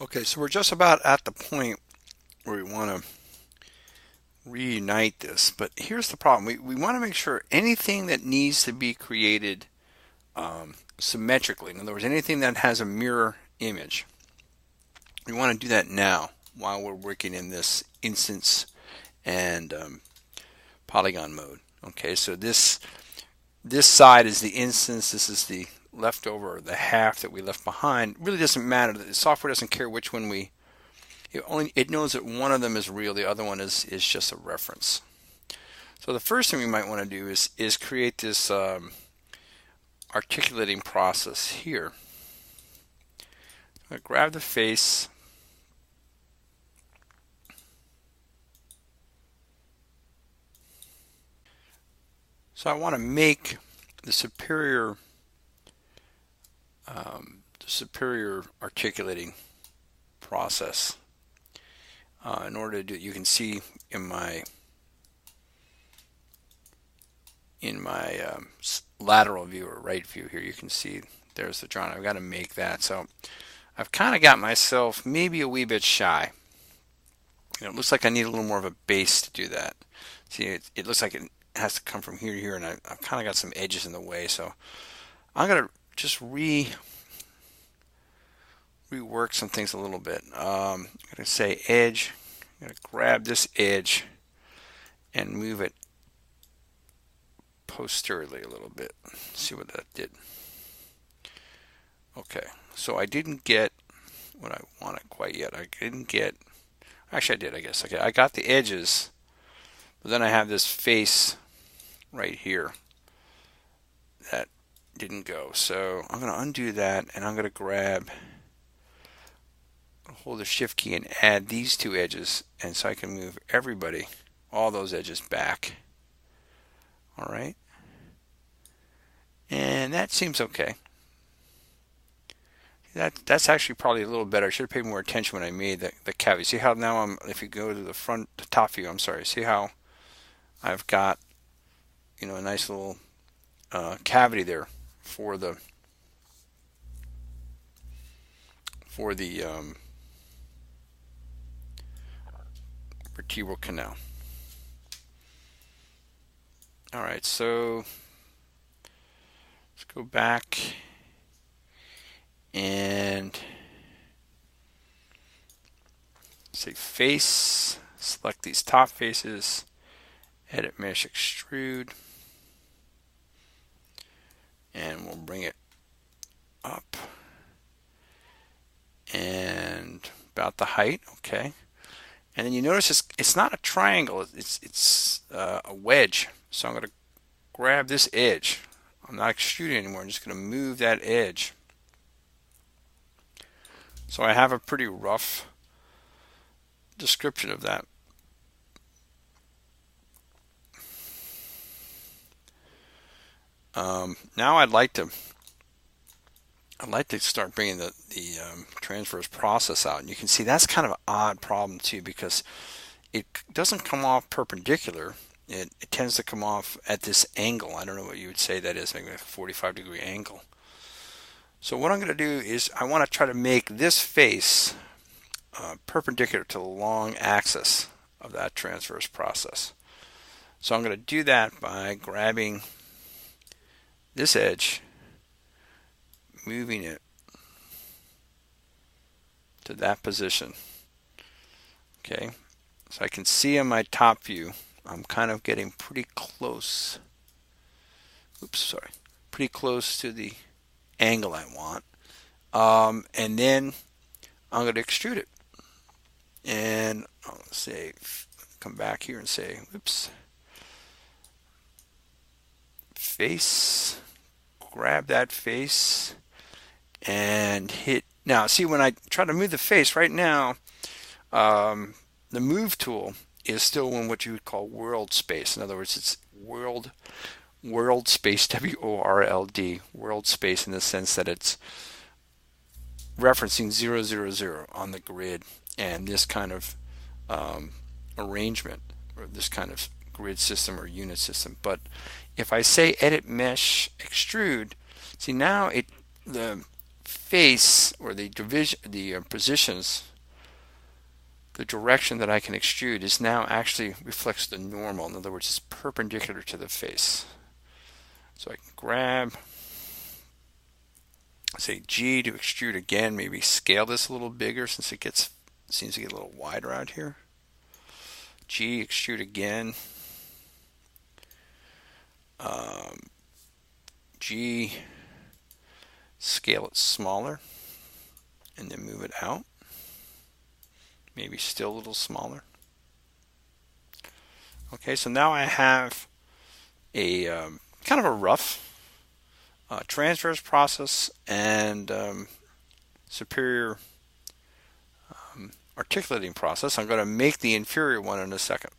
Okay, so we're just about at the point where we want to reunite this, but here's the problem. We want to make sure anything that needs to be created symmetrically, in other words, anything that has a mirror image, we want to do that now while we're working in this instance and polygon mode. Okay, so this side is the instance, this is the leftover, the half that we left behind. It really doesn't matter. The software doesn't care which one it knows that one of them is real, the other one is just a reference. So the first thing we might want to do is create this articulating process here. I'm going to grab the face. So I want to make the superior articulating process. In order to do it, you can see in my lateral view or right view here, you can see there's the drawing. I've got to make that. So I've kind of got myself maybe a wee bit shy. It looks like I need a little more of a base to do that. See, it looks like it has to come from here to here, and I've kind of got some edges in the way. So I'm going to just rework some things a little bit. I'm going to say edge. I'm going to grab this edge and move it posteriorly a little bit. See what that did. Okay, so I didn't get what I wanted quite yet. I didn't get, actually I did, I guess. Okay, I got the edges, but then I have this face right here that didn't go. So I'm going to undo that, and I'm going to hold the shift key and add these two edges, and so I can move all those edges back. All right, and that seems okay. That's actually probably a little better. I should have paid more attention when I made the cavity. See how now if you go to the top view, I'm sorry, see how I've got, a nice little cavity there for the vertebral canal. All right, so let's go back and say face, select these top faces, edit mesh extrude, and we'll bring it up and about the height. Okay, and then you notice it's not a triangle, it's a wedge. So I'm going to grab this edge. I'm not extruding anymore, I'm just going to move that edge. So I have a pretty rough description of that. Now I'd like to start bringing the transverse process out, and you can see that's kind of an odd problem too, because it doesn't come off perpendicular. It tends to come off at this angle. I don't know what you would say that is, maybe a 45-degree angle. So what I'm going to do is I want to try to make this face perpendicular to the long axis of that transverse process. So I'm going to do that by grabbing this edge, moving it to that position. Okay, so I can see in my top view, I'm kind of getting pretty close. Pretty close to the angle I want. And then I'm going to extrude it. And I'll say, come back here and say, face, grab that face, and hit. Now, see, when I try to move the face right now, the move tool is still in what you would call world space. In other words, it's world space, WORLD, world space, in the sense that it's referencing 000 on the grid, and this kind of arrangement, or this kind of grid system or unit system. But if I say edit mesh extrude, see now the face or the division, the positions, the direction that I can extrude is now actually reflects the normal. In other words, it's perpendicular to the face. So I can grab, say G to extrude again, maybe scale this a little bigger since it seems to get a little wider out here. G, extrude again. G, scale it smaller and then move it out. Maybe still a little smaller. Okay, so now I have a kind of a rough transverse process and superior articulating process. I'm going to make the inferior one in a second.